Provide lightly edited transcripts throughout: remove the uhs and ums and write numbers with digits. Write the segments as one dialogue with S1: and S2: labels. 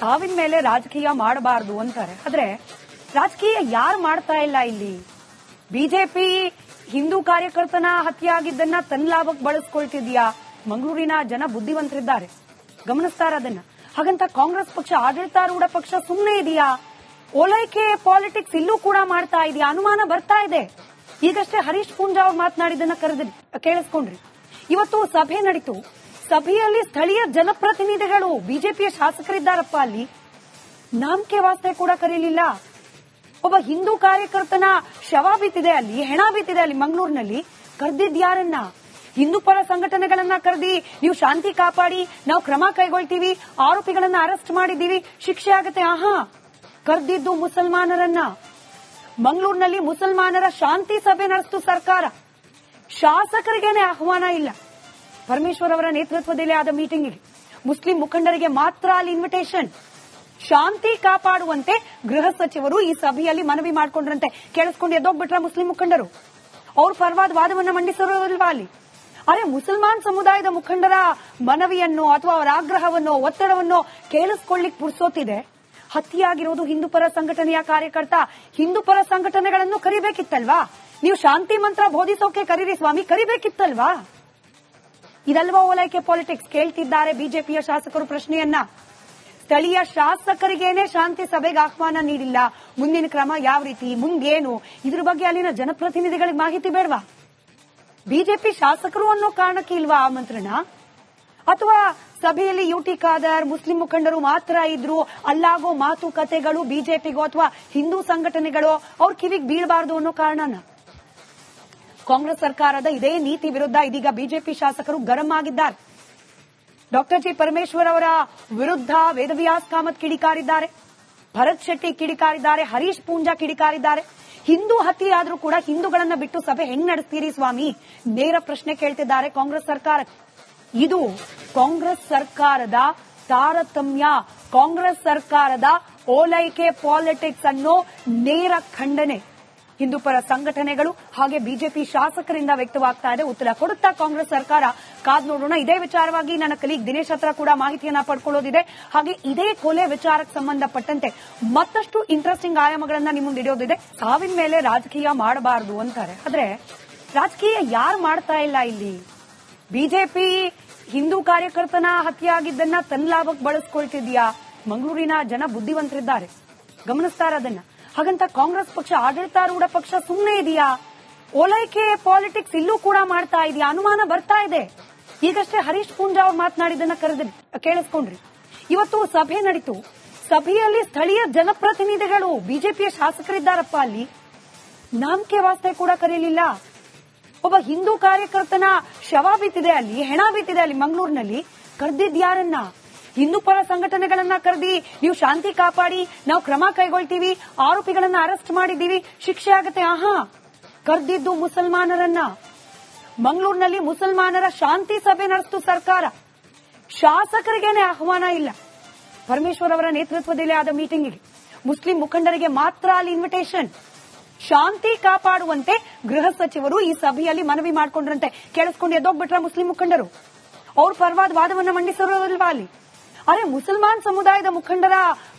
S1: ಸಾವಿನ ಮೇಲೆ ರಾಜಕೀಯ ಮಾಡಬಾರದು ಅಂತಾರೆ. ಆದ್ರೆ ರಾಜಕೀಯ ಯಾರು ಮಾಡ್ತಾ ಇಲ್ಲ ಇಲ್ಲಿ? ಬಿಜೆಪಿ ಹಿಂದೂ ಕಾರ್ಯಕರ್ತನ ಹತ್ಯೆ ಆಗಿದ್ದನ್ನ ತನ್ನ ಲಾಭಕ್ಕೆ ಬಳಸ್ಕೊಳ್ತಿದ್ಯಾ? ಮಂಗಳೂರಿನ ಜನ ಬುದ್ಧಿವಂತರಿದ್ದಾರೆ, ಗಮನಿಸ್ತಾರ ಅದನ್ನ. ಹಾಗಂತ ಕಾಂಗ್ರೆಸ್ ಪಕ್ಷ, ಆಡಳಿತಾರೂಢ ಪಕ್ಷ ಸುಮ್ಮನೆ ಇದೆಯಾ? ಓಲೈಕೆ ಪಾಲಿಟಿಕ್ಸ್ ಇಲ್ಲೂ ಕೂಡ ಮಾಡ್ತಾ ಇದೆಯಾ? ಅನುಮಾನ ಬರ್ತಾ ಇದೆ. ಈಗಷ್ಟೇ ಹರೀಶ್ ಪೂಂಜಾ ಅವ್ರು ಮಾತನಾಡಿದ್ದನ್ನ ಕೇಳಿಸ್ಕೊಂಡ್ರಿ. ಇವತ್ತು ಸಭೆ ನಡೀತು. ಸಭೆಯಲ್ಲಿ ಸ್ಥಳೀಯ ಜನಪ್ರತಿನಿಧಿಗಳು, ಬಿಜೆಪಿಯ ಶಾಸಕರಿದ್ದಾರಪ್ಪ, ಅಲ್ಲಿ ನಾಮಕೆ ವಾಸ್ತೆ ಕೂಡ ಕರೀಲಿಲ್ಲ. ಒಬ್ಬ ಹಿಂದೂ ಕಾರ್ಯಕರ್ತನ ಶವ ಬಿತ್ತಿದೆ ಅಲ್ಲಿ, ಹೆಣ ಬಿತ್ತಿದೆ ಅಲ್ಲಿ ಮಂಗಳೂರಿನಲ್ಲಿ. ಕರೆದಿದ್ಯಾರನ್ನ? ಹಿಂದೂ ಪರ ಸಂಘಟನೆಗಳನ್ನ ಕರೆದಿ ನೀವು ಶಾಂತಿ ಕಾಪಾಡಿ, ನಾವು ಕ್ರಮ ಕೈಗೊಳ್ತೀವಿ, ಆರೋಪಿಗಳನ್ನ ಅರೆಸ್ಟ್ ಮಾಡಿದ್ದೀವಿ, ಶಿಕ್ಷೆ ಆಗತ್ತೆ. ಕರೆದಿದ್ದು ಮುಸಲ್ಮಾನರನ್ನ. ಮಂಗಳೂರಿನಲ್ಲಿ ಮುಸಲ್ಮಾನರ ಶಾಂತಿ ಸಭೆ ನಡೆಸಿತು ಸರ್ಕಾರ. ಶಾಸಕರಿಗೇನೆ ಆಹ್ವಾನ ಇಲ್ಲ. ಪರಮೇಶ್ವರ್ ಅವರ ನೇತೃತ್ವದಲ್ಲಿ ಆದ ಮೀಟಿಂಗ್ಗೆ ಮುಸ್ಲಿಂ ಮುಖಂಡರಿಗೆ ಮಾತ್ರ ಅಲ್ಲಿ ಇನ್ವಿಟೇಷನ್. ಶಾಂತಿ ಕಾಪಾಡುವಂತೆ ಗೃಹ ಸಚಿವರು ಈ ಸಭೆಯಲ್ಲಿ ಮನವಿ ಮಾಡಿಕೊಂಡ್ರಂತೆ. ಕೇಳಿಸ್ಕೊಂಡು ಎದ್ದೋಗ್ಬಿಟ್ರ ಮುಸ್ಲಿಂ ಮುಖಂಡರು? ಅವ್ರ ಪರವಾದ ವಾದವನ್ನ ಮಂಡಿಸಿರೋಲ್ವಾ ಅಲ್ಲಿ? ಅರೆ, ಮುಸಲ್ಮಾನ್ ಸಮುದಾಯದ ಮುಖಂಡರ ಮನವಿಯನ್ನು ಅಥವಾ ಅವರ ಆಗ್ರಹವನ್ನು, ಒತ್ತಡವನ್ನು ಕೇಳಿಸ್ಕೊಳ್ಳಿಕ್ ಪುರ್ಸೋತಿದೆ. ಹತ್ಯೆಯಾಗಿರೋದು ಹಿಂದೂ ಪರ ಸಂಘಟನೆಯ ಕಾರ್ಯಕರ್ತ. ಹಿಂದೂ ಪರ ಸಂಘಟನೆಗಳನ್ನು ಕರಿಬೇಕಿತ್ತಲ್ವಾ? ನೀವು ಶಾಂತಿ ಮಂತ್ರ ಬೋಧಿಸೋಕೆ ಕರೀರಿ ಸ್ವಾಮಿ, ಕರಿಬೇಕಿತ್ತಲ್ವಾ? ಇದಲ್ವಾ ಓಲೈಕೆ ಪಾಲಿಟಿಕ್ಸ್? ಕೇಳ್ತಿದ್ದಾರೆ ಬಿಜೆಪಿಯ ಶಾಸಕರು ಪ್ರಶ್ನೆಯನ್ನ. ಸ್ಥಳೀಯ ಶಾಸಕರಿಗೇನೆ ಶಾಂತಿ ಸಭೆಗೆ ಆಹ್ವಾನ ನೀಡಿಲ್ಲ. ಮುಂದಿನ ಕ್ರಮ ಯಾವ ರೀತಿ, ಮುಂದೇನು, ಇದ್ರ ಬಗ್ಗೆ ಅಲ್ಲಿನ ಜನಪ್ರತಿನಿಧಿಗಳಿಗೆ ಮಾಹಿತಿ ಬೇಡವಾ? ಬಿಜೆಪಿ ಶಾಸಕರು ಅನ್ನೋ ಕಾರಣಕ್ಕೆ ಇಲ್ವಾ ಆಮಂತ್ರಣ? ಅಥವಾ ಸಭೆಯಲ್ಲಿ ಯುಟಿ ಖಾದರ್, ಮುಸ್ಲಿಂ ಮುಖಂಡರು ಮಾತ್ರ ಇದ್ರು, ಅಲ್ಲಾಗೋ ಮಾತುಕತೆಗಳು ಬಿಜೆಪಿಗೋ ಅಥವಾ ಹಿಂದೂ ಸಂಘಟನೆಗಳು ಅವ್ರ ಕಿವಿಗೆ ಬೀಳಬಾರದು ಅನ್ನೋ ಕಾರಣನ? ಕಾಂಗ್ರೆಸ್ ಸರ್ಕಾರದ ಇದೇ ನೀತಿ ವಿರುದ್ಧ ಇದೀಗ ಬಿಜೆಪಿ ಶಾಸಕರು ಗರಂ ಆಗಿದ್ದಾರೆ. ಡಾಕ್ಟರ್ ಜಿ ಪರಮೇಶ್ವರ್ ಅವರ ವಿರುದ್ಧ ವೇದವ್ಯಾಸ್ ಕಾಮತ್ ಕಿಡಿಕಾರಿದ್ದಾರೆ, ಭರತ್ ಶೆಟ್ಟಿ ಕಿಡಿಕಾರಿದ್ದಾರೆ, ಹರೀಶ್ ಪೂಂಜಾ ಕಿಡಿಕಾರಿದ್ದಾರೆ. ಹಿಂದೂ ಹತ್ಯೆ ಆದ್ರೂ ಕೂಡ ಹಿಂದೂಗಳನ್ನ ಬಿಟ್ಟು ಸಭೆ ಹೆಂಗ್ ನಡೆಸ್ತೀರಿ ಸ್ವಾಮಿ? ನೇರ ಪ್ರಶ್ನೆ ಕೇಳ್ತಿದ್ದಾರೆ ಕಾಂಗ್ರೆಸ್ ಸರ್ಕಾರ. ಇದು ಕಾಂಗ್ರೆಸ್ ಸರ್ಕಾರದ ತಾರತಮ್ಯ, ಕಾಂಗ್ರೆಸ್ ಸರ್ಕಾರದ ಓಲೈಕೆ ಪಾಲಿಟಿಕ್ಸ್ ಅನ್ನೋ ನೇರ ಖಂಡನೆ ಹಿಂದೂ ಪರ ಸಂಘಟನೆಗಳು ಹಾಗೆ ಬಿಜೆಪಿ ಶಾಸಕರಿಂದ ವ್ಯಕ್ತವಾಗ್ತಾ ಇದೆ. ಉತ್ತರ ಕೊಡುತ್ತಾ ಕಾಂಗ್ರೆಸ್ ಸರ್ಕಾರ? ಕಾದ್ ನೋಡೋಣ. ಇದೇ ವಿಚಾರವಾಗಿ ನನ್ನ ಕಲೀಗ್ ದಿನೇಶ್ ಹತ್ರ ಕೂಡ ಮಾಹಿತಿಯನ್ನ ಪಡ್ಕೊಳ್ಳೋದಿದೆ. ಹಾಗೆ ಇದೇ ಕೊಲೆ ವಿಚಾರಕ್ಕೆ ಸಂಬಂಧಪಟ್ಟಂತೆ ಮತ್ತಷ್ಟು ಇಂಟ್ರೆಸ್ಟಿಂಗ್ ಆಯಾಮಗಳನ್ನ ನಿಮ್ಮ ಮುಂದೆ ಇಡೋದಿದೆ. ಸಾವಿನ ಮೇಲೆ ರಾಜಕೀಯ ಮಾಡಬಾರದು ಅಂತಾರೆ. ಆದ್ರೆ ರಾಜಕೀಯ ಯಾರು ಮಾಡ್ತಾ ಇಲ್ಲ ಇಲ್ಲಿ? ಬಿಜೆಪಿ ಹಿಂದೂ ಕಾರ್ಯಕರ್ತನ ಹತ್ಯೆ ಆಗಿದ್ದನ್ನ ತನ್ನ ಲಾಭಕ್ಕೆ ಬಳಸ್ಕೊಳ್ತಿದ್ಯಾ? ಮಂಗಳೂರಿನ ಜನ ಬುದ್ಧಿವಂತರಿದ್ದಾರೆ, ಗಮನಿಸ್ತಾರ ಅದನ್ನ. ಹಾಗಂತ ಕಾಂಗ್ರೆಸ್ ಪಕ್ಷ, ಆಡಳಿತಾರೂಢ ಪಕ್ಷ ಸುಮ್ಮನೆ ಇದೆಯಾ? ಓಲೈಕೆ ಪಾಲಿಟಿಕ್ಸ್ ಇಲ್ಲೂ ಕೂಡ ಮಾಡ್ತಾ ಇದೆಯಾ? ಅನುಮಾನ ಬರ್ತಾ ಇದೆ. ಈಗಷ್ಟೇ ಹರೀಶ್ ಪೂಂಜಾ ಅವ್ರು ಮಾತನಾಡಿದ್ದನ್ನ ಕೇಳಿಸ್ಕೊಂಡ್ರಿ. ಇವತ್ತು ಸಭೆ ನಡೀತು. ಸಭೆಯಲ್ಲಿ ಸ್ಥಳೀಯ ಜನಪ್ರತಿನಿಧಿಗಳು, ಬಿಜೆಪಿಯ ಶಾಸಕರಿದ್ದಾರಪ್ಪ, ಅಲ್ಲಿ ನಾಮಕೆ ವಾಸ್ತೆ ಕೂಡ ಕರೀಲಿಲ್ಲ. ಒಬ್ಬ ಹಿಂದೂ ಕಾರ್ಯಕರ್ತನ ಶವ ಬಿತ್ತಿದೆ ಅಲ್ಲಿ, ಹೆಣ ಬಿತ್ತಿದೆ ಅಲ್ಲಿ ಮಂಗಳೂರಿನಲ್ಲಿ. ಕರೆದಿದ್ಯಾರನ್ನ? ಹಿಂದೂ ಪರ ಸಂಘಟನೆಗಳನ್ನ ಕರೆದಿ ನೀವು ಶಾಂತಿ ಕಾಪಾಡಿ, ನಾವು ಕ್ರಮ ಕೈಗೊಳ್ತೀವಿ, ಆರೋಪಿಗಳನ್ನ ಅರೆಸ್ಟ್ ಮಾಡಿದ್ದೀವಿ, ಶಿಕ್ಷೆ ಆಗತ್ತೆ. ಕರೆದಿದ್ದು ಮುಸಲ್ಮಾನರನ್ನ. ಮಂಗಳೂರಿನಲ್ಲಿ ಮುಸಲ್ಮಾನರ ಶಾಂತಿ ಸಭೆ ನಡೆಸಿತು ಸರ್ಕಾರ. ಶಾಸಕರಿಗೇನೆ ಆಹ್ವಾನ ಇಲ್ಲ. ಪರಮೇಶ್ವರ್ ಅವರ ನೇತೃತ್ವದಲ್ಲಿ ಆದ ಮೀಟಿಂಗ್ಗೆ ಮುಸ್ಲಿಂ ಮುಖಂಡರಿಗೆ ಮಾತ್ರ ಅಲ್ಲಿ ಇನ್ವಿಟೇಷನ್. ಶಾಂತಿ ಕಾಪಾಡುವಂತೆ ಗೃಹ ಸಚಿವರು ಈ ಸಭೆಯಲ್ಲಿ ಮನವಿ ಮಾಡಿಕೊಂಡ್ರಂತೆ. ಕೇಳಿಸ್ಕೊಂಡು ಎದ್ದೋಗ್ಬಿಟ್ರ ಮುಸ್ಲಿಂ ಮುಖಂಡರು? ಅವ್ರ ಪರವಾದ ವಾದವನ್ನ ಮಂಡಿಸಿರೋಲ್ವಾ ಅಲ್ಲಿ? ಅರೆ, ಮುಸಲ್ಮಾನ್ ಸಮುದಾಯದ ಮುಖಂಡರ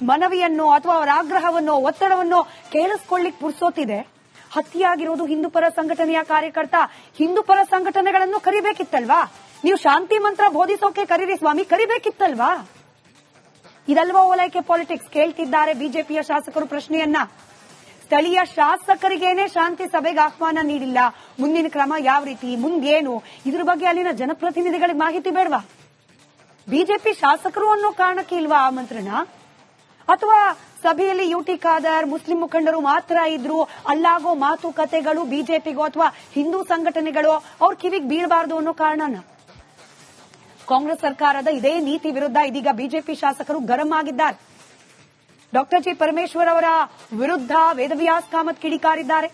S1: ಮನವಿಯನ್ನು ಅಥವಾ ಅವರ ಆಗ್ರಹವನ್ನು, ಒತ್ತಡವನ್ನು ಕೇಳಿಸ್ಕೊಳ್ಳಿಕ್ ಪುರ್ಸೋತಿದೆ. ಹತ್ಯೆಯಾಗಿರೋದು ಹಿಂದೂ ಪರ ಸಂಘಟನೆಯ ಕಾರ್ಯಕರ್ತ. ಹಿಂದೂ ಪರ ಸಂಘಟನೆಗಳನ್ನು ಕರಿಬೇಕಿತ್ತಲ್ವಾ? ನೀವು ಶಾಂತಿ ಮಂತ್ರ ಬೋಧಿಸೋಕೆ ಕರೀರಿ ಸ್ವಾಮಿ, ಕರಿಬೇಕಿತ್ತಲ್ವಾ? ಇದಲ್ವಾ ಓಲೈಕೆ ಪಾಲಿಟಿಕ್ಸ್? ಕೇಳ್ತಿದ್ದಾರೆ ಬಿಜೆಪಿಯ ಶಾಸಕರು ಪ್ರಶ್ನೆಯನ್ನ. ಸ್ಥಳೀಯ ಶಾಸಕರಿಗೇನೆ ಶಾಂತಿ ಸಭೆಗೆ ಆಹ್ವಾನ ನೀಡಿಲ್ಲ. ಮುಂದಿನ ಕ್ರಮ ಯಾವ ರೀತಿ, ಮುಂದೇನು, ಇದ್ರ ಬಗ್ಗೆ ಅಲ್ಲಿನ ಜನಪ್ರತಿನಿಧಿಗಳಿಗೆ ಮಾಹಿತಿ ಬೇಡವಾ? ಬಿಜೆಪಿ ಶಾಸಕರು ಅನ್ನೋ ಕಾರಣಕ್ಕೆ ಇಲ್ವಾ ಆಮಂತ್ರಣ? ಅಥವಾ ಸಭೆಯಲ್ಲಿ ಯುಟಿ ಖಾದರ್, ಮುಸ್ಲಿಂ ಮುಖಂಡರು ಮಾತ್ರ ಇದ್ರು, ಅಲ್ಲಾಗೋ ಮಾತುಕತೆಗಳು ಬಿಜೆಪಿಗೋ ಅಥವಾ ಹಿಂದೂ ಸಂಘಟನೆಗಳು ಅವ್ರ ಕಿವಿಗೆ ಬೀಳಬಾರದು ಅನ್ನೋ ಕಾರಣನ? ಕಾಂಗ್ರೆಸ್ ಸರ್ಕಾರದ ಇದೇ ನೀತಿ ವಿರುದ್ಧ ಇದೀಗ ಬಿಜೆಪಿ ಶಾಸಕರು ಗರಂ ಆಗಿದ್ದಾರೆ. ಡಾಕ್ಟರ್ ಜಿ ಪರಮೇಶ್ವರ್ ಅವರ ವಿರುದ್ಧ ವೇದವ್ಯಾಸ್ ಕಾಮತ್ ಕಿಡಿಕಾರಿದ್ದಾರೆ,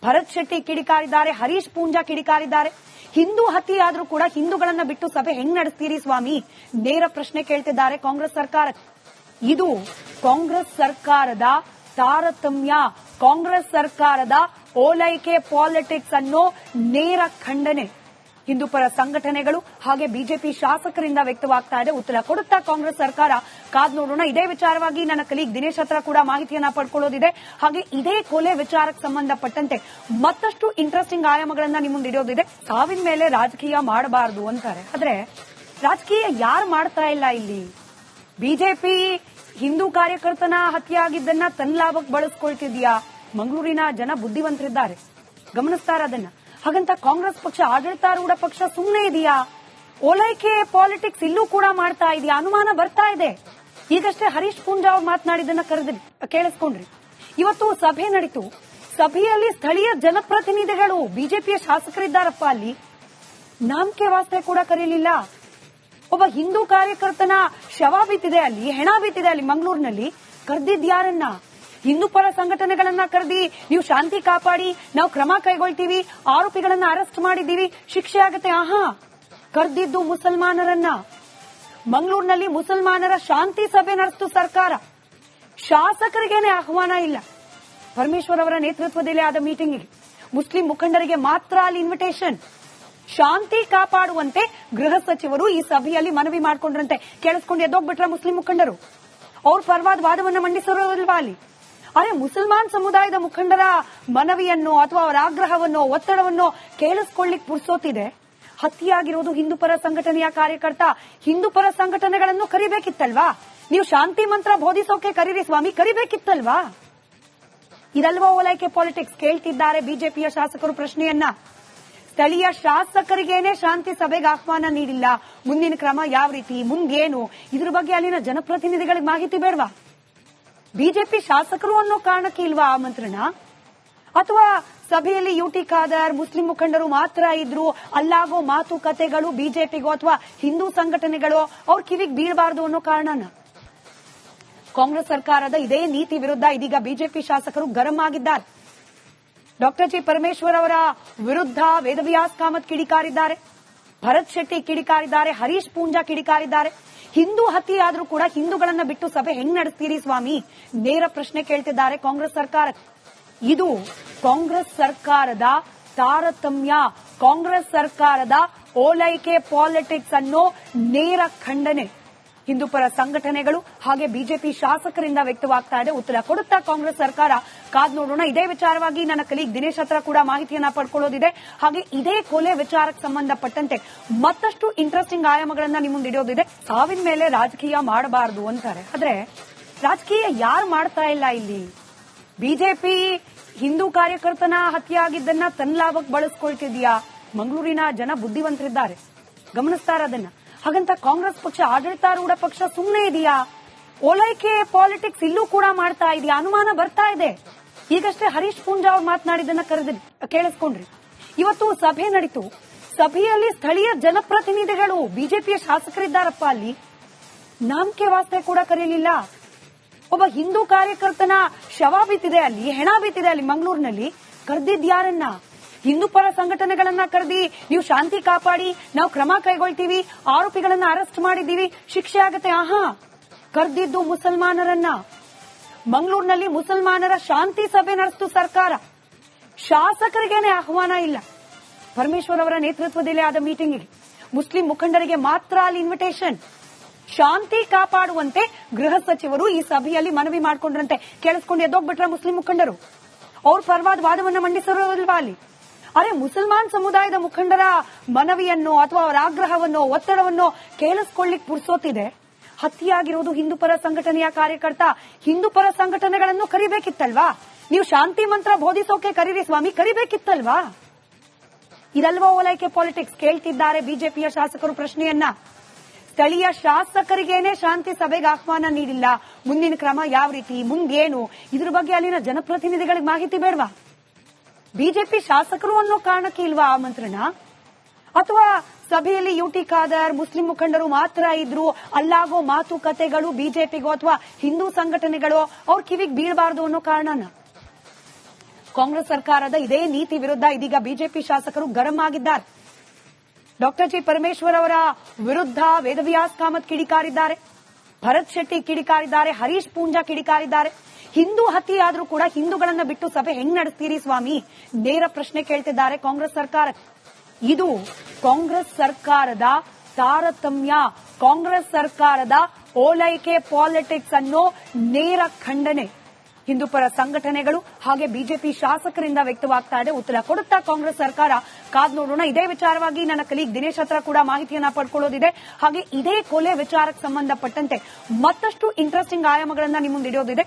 S1: ಭರತ್ ಶೆಟ್ಟಿ ಕಿಡಿಕಾರಿದ್ದಾರೆ, ಹರೀಶ್ ಪೂಂಜಾ ಕಿಡಿಕಾರಿದ್ದಾರೆ. ಹಿಂದೂ ಹತ್ಯೆ ಆದ್ರೂ ಕೂಡ ಹಿಂದೂಗಳನ್ನ ಬಿಟ್ಟು ಸಭೆ ಹೆಂಗ್ ನಡೆಸ್ತೀರಿ ಸ್ವಾಮಿ? ನೇರ ಪ್ರಶ್ನೆ ಕೇಳ್ತಿದ್ದಾರೆ ಕಾಂಗ್ರೆಸ್ ಸರ್ಕಾರ. ಇದು ಕಾಂಗ್ರೆಸ್ ಸರ್ಕಾರದ ತಾರತಮ್ಯ, ಕಾಂಗ್ರೆಸ್ ಸರ್ಕಾರದ ಓಲೈಕೆ ಪಾಲಿಟಿಕ್ಸ್ ಅನ್ನೋ ನೇರ ಖಂಡನೆ ಹಿಂದೂಪರ ಸಂಘಟನೆಗಳು ಹಾಗೆ ಬಿಜೆಪಿ ಶಾಸಕರಿಂದ ವ್ಯಕ್ತವಾಗ್ತಾ ಇದೆ. ಉತ್ತರ ಕೊಡುತ್ತಾ ಕಾಂಗ್ರೆಸ್ ಸರ್ಕಾರ ಕಾದ್ ನೋಡೋಣ. ಇದೇ ವಿಚಾರವಾಗಿ ನನ್ನ ಕಲೀಗ್ ದಿನೇಶ್ ಹತ್ರ ಕೂಡ ಮಾಹಿತಿಯನ್ನ ಪಡ್ಕೊಳ್ಳೋದಿದೆ. ಹಾಗೆ ಇದೇ ಕೊಲೆ ವಿಚಾರಕ್ಕೆ ಸಂಬಂಧಪಟ್ಟಂತೆ ಮತ್ತಷ್ಟು ಇಂಟ್ರೆಸ್ಟಿಂಗ್ ಆಯಾಮಗಳನ್ನ ನಿಮ್ಮ ಮುಂದೆ ಇಡೋದಿದೆ. ಸಾವಿನ ಮೇಲೆ ರಾಜಕೀಯ ಮಾಡಬಾರದು ಅಂತಾರೆ, ಆದ್ರೆ ರಾಜಕೀಯ ಯಾರು ಮಾಡ್ತಾ ಇಲ್ಲ ಇಲ್ಲಿ? ಬಿಜೆಪಿ ಹಿಂದೂ ಕಾರ್ಯಕರ್ತನ ಹತ್ಯೆ ಆಗಿದ್ದನ್ನ ತನ್ನ ಲಾಭಕ್ಕೆ ಬಳಸ್ಕೊಳ್ತಿದ್ಯಾ? ಮಂಗಳೂರಿನ ಜನ ಬುದ್ಧಿವಂತರಿದ್ದಾರೆ, ಗಮನಿಸ್ತಾರ ಅದನ್ನ. ಹಾಗಂತ ಕಾಂಗ್ರೆಸ್ ಪಕ್ಷ, ಆಡಳಿತಾರೂಢ ಪಕ್ಷ ಸುಮ್ಮನೆ ಇದೆಯಾ? ಓಲೈಕೆ ಪಾಲಿಟಿಕ್ಸ್ ಇಲ್ಲೂ ಕೂಡ ಮಾಡ್ತಾ ಇದೆಯಾ? ಅನುಮಾನ ಬರ್ತಾ ಇದೆ. ಈಗಷ್ಟೇ ಹರೀಶ್ ಪೂಂಜಾ ಅವ್ರು ಮಾತನಾಡಿದ್ದನ್ನ ಕೇಳಿಸ್ಕೊಂಡ್ರಿ. ಇವತ್ತು ಸಭೆ ನಡೀತು. ಸಭೆಯಲ್ಲಿ ಸ್ಥಳೀಯ ಜನಪ್ರತಿನಿಧಿಗಳು, ಬಿಜೆಪಿಯ ಶಾಸಕರಿದ್ದಾರಪ್ಪ, ಅಲ್ಲಿ ನಾಮಕೆ ವಾಸ್ತೆ ಕೂಡ ಕರೀಲಿಲ್ಲ. ಒಬ್ಬ ಹಿಂದೂ ಕಾರ್ಯಕರ್ತನ ಶವ ಬಿದ್ದಿದೆ, ಅಲ್ಲಿ ಹೆಣ ಬಿದ್ದಿದೆ, ಅಲ್ಲಿ ಮಂಗಳೂರಿನಲ್ಲಿ. ಕರೆದಿದ್ಯಾರನ್ನ? ಹಿಂದೂ ಪರ ಸಂಘಟನೆಗಳನ್ನ ಕರೆದಿ ನೀವು ಶಾಂತಿ ಕಾಪಾಡಿ, ನಾವು ಕ್ರಮ ಕೈಗೊಳ್ತೀವಿ, ಆರೋಪಿಗಳನ್ನ ಅರೆಸ್ಟ್ ಮಾಡಿದ್ದೀವಿ, ಶಿಕ್ಷೆ ಆಗತ್ತೆ. ಕರೆದಿದ್ದು ಮುಸಲ್ಮಾನರನ್ನ. ಮಂಗಳೂರಿನಲ್ಲಿ ಮುಸಲ್ಮಾನರ ಶಾಂತಿ ಸಭೆ ನಡೆಸಿತು ಸರ್ಕಾರ. ಶಾಸಕರಿಗೇನೆ ಆಹ್ವಾನ ಇಲ್ಲ. ಪರಮೇಶ್ವರ್ ಅವರ ನೇತೃತ್ವದಲ್ಲಿ ಆದ ಮೀಟಿಂಗ್ಗೆ ಮುಸ್ಲಿಂ ಮುಖಂಡರಿಗೆ ಮಾತ್ರ ಅಲ್ಲಿ ಇನ್ವಿಟೇಷನ್. ಶಾಂತಿ ಕಾಪಾಡುವಂತೆ ಗೃಹ ಸಚಿವರು ಈ ಸಭೆಯಲ್ಲಿ ಮನವಿ ಮಾಡಿಕೊಂಡ್ರಂತೆ. ಕೇಳಿಸ್ಕೊಂಡು ಎದ್ದೋಗ್ಬಿಟ್ರ ಮುಸ್ಲಿಂ ಮುಖಂಡರು? ಅವ್ರ ಪರವಾದ ವಾದವನ್ನ ಮಂಡಿಸಿರೋದಿಲ್ವಾ ಅಲ್ಲಿ? ಅರೆ, ಮುಸಲ್ಮಾನ್ ಸಮುದಾಯದ ಮುಖಂಡರ ಮನವಿಯನ್ನು ಅಥವಾ ಅವರ ಆಗ್ರಹವನ್ನೋ ಒತ್ತಡವನ್ನೋ ಕೇಳಿಸ್ಕೊಳ್ಳಿಕ್ ಪುರ್ಸೋತಿದೆ. ಹತ್ಯೆಯಾಗಿರೋದು ಹಿಂದೂಪರ ಸಂಘಟನೆಯ ಕಾರ್ಯಕರ್ತ. ಹಿಂದೂಪರ ಸಂಘಟನೆಗಳನ್ನು ಕರಿಬೇಕಿತ್ತಲ್ವಾ? ನೀವು ಶಾಂತಿ ಮಂತ್ರ ಬೋಧಿಸೋಕೆ ಕರೀರಿ ಸ್ವಾಮಿ, ಕರಿಬೇಕಿತ್ತಲ್ವಾ? ಇದಲ್ವಾ ಓಲೈಕೆ ಪಾಲಿಟಿಕ್ಸ್? ಕೇಳ್ತಿದ್ದಾರೆ ಬಿಜೆಪಿಯ ಶಾಸಕರು ಪ್ರಶ್ನೆಯನ್ನ. ಸ್ಥಳೀಯ ಶಾಸಕರಿಗೇನೆ ಶಾಂತಿ ಸಭೆಗೆ ಆಹ್ವಾನ ನೀಡಿಲ್ಲ. ಮುಂದಿನ ಕ್ರಮ ಯಾವ ರೀತಿ, ಮುಂದೇನು, ಇದ್ರ ಬಗ್ಗೆ ಅಲ್ಲಿನ ಜನಪ್ರತಿನಿಧಿಗಳಿಗೆ ಮಾಹಿತಿ ಬೇಡವಾ? ಬಿಜೆಪಿ ಶಾಸಕರು ಅನ್ನೋ ಕಾರಣಕ್ಕೆ ಇಲ್ವಾ ಆಮಂತ್ರಣ? ಅಥವಾ ಸಭೆಯಲ್ಲಿ ಯುಟಿ ಖಾದರ್, ಮುಸ್ಲಿಂ ಮುಖಂಡರು ಮಾತ್ರ ಇದ್ರು, ಅಲ್ಲಾಗೋ ಮಾತುಕತೆಗಳು ಬಿಜೆಪಿಗೋ ಅಥವಾ ಹಿಂದೂ ಸಂಘಟನೆಗಳು ಅವ್ರ ಕಿವಿಗೆ ಬೀಳಬಾರದು ಅನ್ನೋ ಕಾರಣನ? ಕಾಂಗ್ರೆಸ್ ಸರ್ಕಾರದ ಇದೇ ನೀತಿ ವಿರುದ್ಧ ಇದೀಗ ಬಿಜೆಪಿ ಶಾಸಕರು ಗರಂ ಆಗಿದ್ದಾರೆ. ಡಾಕ್ಟರ್ ಜಿ ಪರಮೇಶ್ವರ್ ಅವರ ವಿರುದ್ಧ ವೇದವ್ಯಾಸ್ ಕಾಮತ್ ಕಿಡಿಕಾರಿದ್ದಾರೆ, ಭರತ್ ಶೆಟ್ಟಿ ಕಿಡಿಕಾರಿದ್ದಾರೆ, ಹರೀಶ್ ಪೂಂಜಾ ಕಿಡಿಕಾರಿದ್ದಾರೆ. ಹಿಂದೂ ಹತ್ಯೆ ಆದ್ರೂ ಕೂಡ ಹಿಂದೂಗಳನ್ನ ಬಿಟ್ಟು ಸಭೆ ಹೆಂಗ್ ನಡೆಸ್ತೀರಿ ಸ್ವಾಮಿ? ನೇರ ಪ್ರಶ್ನೆ ಕೇಳ್ತಿದ್ದಾರೆ ಕಾಂಗ್ರೆಸ್ ಸರ್ಕಾರ. ಇದು ಕಾಂಗ್ರೆಸ್ ಸರ್ಕಾರದ ತಾರತಮ್ಯ, ಕಾಂಗ್ರೆಸ್ ಸರ್ಕಾರದ ಓಲೈಕೆ ಪಾಲಿಟಿಕ್ಸ್ ಅನ್ನೋ ನೇರ ಖಂಡನೆ ಹಿಂದೂಪರ ಸಂಘಟನೆಗಳು ಹಾಗೆ ಬಿಜೆಪಿ ಶಾಸಕರಿಂದ ವ್ಯಕ್ತವಾಗ್ತಾ ಇದೆ. ಉತ್ತರ ಕೊಡುತ್ತಾ ಕಾಂಗ್ರೆಸ್ ಸರ್ಕಾರ ಕಾದ್ ನೋಡೋಣ. ಇದೇ ವಿಚಾರವಾಗಿ ನನ್ನ ಕಲೀಗ್ ದಿನೇಶ್ ಹತ್ರ ಕೂಡ ಮಾಹಿತಿಯನ್ನ ಪಡ್ಕೊಳ್ಳೋದಿದೆ. ಹಾಗೆ ಇದೇ ಕೊಲೆ ವಿಚಾರಕ್ಕೆ ಸಂಬಂಧಪಟ್ಟಂತೆ ಮತ್ತಷ್ಟು ಇಂಟ್ರೆಸ್ಟಿಂಗ್ ಆಯಾಮಗಳನ್ನ ನಿಮ್ಮ ಮುಂದೆ ಇಡೋದಿದೆ. ಸಾವಿನ ಮೇಲೆ ರಾಜಕೀಯ ಮಾಡಬಾರದು ಅಂತಾರೆ, ಆದ್ರೆ ರಾಜಕೀಯ ಯಾರು ಮಾಡ್ತಾ ಇಲ್ಲ ಇಲ್ಲಿ? ಬಿಜೆಪಿ ಹಿಂದೂ ಕಾರ್ಯಕರ್ತನ ಹತ್ಯೆ ಆಗಿದ್ದನ್ನ ತನ್ನ ಲಾಭಕ್ಕೆ ಬಳಸ್ಕೊಳ್ತಿದ್ಯಾ? ಮಂಗಳೂರಿನ ಜನ ಬುದ್ಧಿವಂತರಿದ್ದಾರೆ, ಗಮನಿಸ್ತಾರ ಅದನ್ನ. ಹಾಗಂತ ಕಾಂಗ್ರೆಸ್ ಪಕ್ಷ, ಆಡಳಿತಾರೂಢ ಪಕ್ಷ ಸುಮ್ಮನೆ ಇದೆಯಾ? ಓಲೈಕೆ ಪಾಲಿಟಿಕ್ಸ್ ಇಲ್ಲೂ ಕೂಡ ಮಾಡ್ತಾ ಇದೆಯಾ? ಅನುಮಾನ ಬರ್ತಾ ಇದೆ. ಈಗಷ್ಟೇ ಹರೀಶ್ ಪೂಂಜಾ ಅವ್ರು ಮಾತನಾಡಿದ್ದನ್ನ ಕೇಳಿಸ್ಕೊಂಡ್ರಿ. ಇವತ್ತು ಸಭೆ ನಡೀತು. ಸಭೆಯಲ್ಲಿ ಸ್ಥಳೀಯ ಜನಪ್ರತಿನಿಧಿಗಳು, ಬಿಜೆಪಿಯ ಶಾಸಕರಿದ್ದಾರಪ್ಪ, ಅಲ್ಲಿ ನಾಮಕೆ ವಾಸ್ತೆ ಕೂಡ ಕರೀಲಿಲ್ಲ. ಒಬ್ಬ ಹಿಂದೂ ಕಾರ್ಯಕರ್ತನ ಶವ ಬಿದ್ದಿದೆ, ಅಲ್ಲಿ ಹೆಣ ಬಿದ್ದಿದೆ, ಅಲ್ಲಿ ಮಂಗಳೂರಿನಲ್ಲಿ. ಕರೆದಿದ್ಯಾರನ್ನ? ಹಿಂದೂ ಪರ ಸಂಘಟನೆಗಳನ್ನ ಕರೆದಿ ನೀವು ಶಾಂತಿ ಕಾಪಾಡಿ, ನಾವು ಕ್ರಮ ಕೈಗೊಳ್ತೀವಿ, ಆರೋಪಿಗಳನ್ನ ಅರೆಸ್ಟ್ ಮಾಡಿದ್ದೀವಿ, ಶಿಕ್ಷೆ ಆಗತ್ತೆ. ಕರೆದಿದ್ದು ಮುಸಲ್ಮಾನರನ್ನ. ಮಂಗಳೂರಿನಲ್ಲಿ ಮುಸಲ್ಮಾನರ ಶಾಂತಿ ಸಭೆ ನಡೆಸಿತು ಸರ್ಕಾರ. ಶಾಸಕರಿಗೇನೆ ಆಹ್ವಾನ ಇಲ್ಲ. ಪರಮೇಶ್ವರ್ ಅವರ ನೇತೃತ್ವದಲ್ಲಿ ಆದ ಮೀಟಿಂಗ್ಗೆ ಮುಸ್ಲಿಂ ಮುಖಂಡರಿಗೆ ಮಾತ್ರ ಅಲ್ಲಿ ಇನ್ವಿಟೇಷನ್. ಶಾಂತಿ ಕಾಪಾಡುವಂತೆ ಗೃಹ ಸಚಿವರು ಈ ಸಭೆಯಲ್ಲಿ ಮನವಿ ಮಾಡಿಕೊಂಡ್ರಂತೆ. ಕೇಳಿಸ್ಕೊಂಡು ಎದ್ದೋಗ್ಬಿಟ್ರ ಮುಸ್ಲಿಂ ಮುಖಂಡರು? ಅವ್ರ ಪರವಾದ ವಾದವನ್ನ ಮಂಡಿಸಿರೋದಿಲ್ವಾ ಅಲ್ಲಿ? ಅರೆ, ಮುಸಲ್ಮಾನ್ ಸಮುದಾಯದ ಮುಖಂಡರ ಮನವಿಯನ್ನು ಅಥವಾ ಅವರ ಆಗ್ರಹವನ್ನೋ ಒತ್ತಡವನ್ನೋ ಕೇಳಿಸ್ಕೊಳ್ಳಿಕ್ ಪುರ್ಸೋತಿದೆ. ಹತ್ಯೆಯಾಗಿರೋದು ಹಿಂದೂಪರ ಸಂಘಟನೆಯ ಕಾರ್ಯಕರ್ತ. ಹಿಂದೂಪರ ಸಂಘಟನೆಗಳನ್ನು ಕರಿಬೇಕಿತ್ತಲ್ವಾ? ನೀವು ಶಾಂತಿ ಮಂತ್ರ ಬೋಧಿಸೋಕೆ ಕರೀರಿ ಸ್ವಾಮಿ, ಕರಿಬೇಕಿತ್ತಲ್ವಾ? ಇದಲ್ವಾ ಓಲೈಕೆ ಪಾಲಿಟಿಕ್ಸ್? ಕೇಳ್ತಿದ್ದಾರೆ ಬಿಜೆಪಿಯ ಶಾಸಕರು ಪ್ರಶ್ನೆಯನ್ನ. ಸ್ಥಳೀಯ ಶಾಸಕರಿಗೇನೆ ಶಾಂತಿ ಸಭೆಗೆ ಆಹ್ವಾನ ನೀಡಿಲ್ಲ. ಮುಂದಿನ ಕ್ರಮ ಯಾವ ರೀತಿ, ಮುಂದೇನು, ಇದ್ರ ಬಗ್ಗೆ ಅಲ್ಲಿನ ಜನಪ್ರತಿನಿಧಿಗಳಿಗೆ ಮಾಹಿತಿ ಬೇಡವಾ? ಬಿಜೆಪಿ ಶಾಸಕರು ಅನ್ನೋ ಕಾರಣಕ್ಕೆ ಇಲ್ವಾ ಆಮಂತ್ರಣ? ಅಥವಾ ಸಭೆಯಲ್ಲಿ ಯುಟಿ ಖಾದರ್, ಮುಸ್ಲಿಂ ಮುಖಂಡರು ಮಾತ್ರ ಇದ್ರು, ಅಲ್ಲಾಗೋ ಮಾತುಕತೆಗಳು ಬಿಜೆಪಿಗೋ ಅಥವಾ ಹಿಂದೂ ಸಂಘಟನೆಗಳು ಅವ್ರ ಕಿವಿಗೆ ಬೀಳಬಾರದು ಅನ್ನೋ ಕಾರಣನ? ಕಾಂಗ್ರೆಸ್ ಸರ್ಕಾರದ ಇದೇ ನೀತಿ ವಿರುದ್ಧ ಇದೀಗ ಬಿಜೆಪಿ ಶಾಸಕರು ಗರಂ ಆಗಿದ್ದಾರೆ. ಡಾಕ್ಟರ್ ಜಿ ಪರಮೇಶ್ವರ್ ಅವರ ವಿರುದ್ಧ ವೇದವ್ಯಾಸ್ ಕಾಮತ್ ಕಿಡಿಕಾರಿದ್ದಾರೆ, ಭರತ್ ಶೆಟ್ಟಿ ಕಿಡಿಕಾರಿದ್ದಾರೆ, ಹರೀಶ್ ಪೂಂಜಾ ಕಿಡಿಕಾರಿದ್ದಾರೆ. ಹಿಂದೂ ಹತ್ಯೆ ಆದ್ರೂ ಕೂಡ ಹಿಂದೂಗಳನ್ನ ಬಿಟ್ಟು ಸಭೆ ಹೆಂಗ್ ನಡೆಸ್ತೀರಿ ಸ್ವಾಮಿ? ನೇರ ಪ್ರಶ್ನೆ ಕೇಳ್ತಿದ್ದಾರೆ ಕಾಂಗ್ರೆಸ್ ಸರ್ಕಾರ. ಇದು ಕಾಂಗ್ರೆಸ್ ಸರ್ಕಾರದ ತಾರತಮ್ಯ, ಕಾಂಗ್ರೆಸ್ ಸರ್ಕಾರದ ಓಲೈಕೆ ಪಾಲಿಟಿಕ್ಸ್ ಅನ್ನೋ ನೇರ ಖಂಡನೆ ಹಿಂದೂಪರ ಸಂಘಟನೆಗಳು ಹಾಗೆ ಬಿಜೆಪಿ ಶಾಸಕರಿಂದ ವ್ಯಕ್ತವಾಗ್ತಾ ಇದೆ. ಉತ್ತರ ಕೊಡುತ್ತಾ ಕಾಂಗ್ರೆಸ್ ಸರ್ಕಾರ ಕಾದ್ ನೋಡೋಣ. ಇದೇ ವಿಚಾರವಾಗಿ ನನ್ನ ಕಲೀಗ್ ದಿನೇಶ್ ಹತ್ರ ಕೂಡ ಮಾಹಿತಿಯನ್ನ ಪಡ್ಕೊಳ್ಳೋದಿದೆ. ಹಾಗೆ ಇದೇ ಕೊಲೆ ವಿಚಾರಕ್ಕೆ ಸಂಬಂಧಪಟ್ಟಂತೆ ಮತ್ತಷ್ಟು ಇಂಟ್ರೆಸ್ಟಿಂಗ್ ಆಯಾಮಗಳನ್ನ ನಿಮ್ಮ ಮುಂದೆ ಇಡೋದಿದೆ.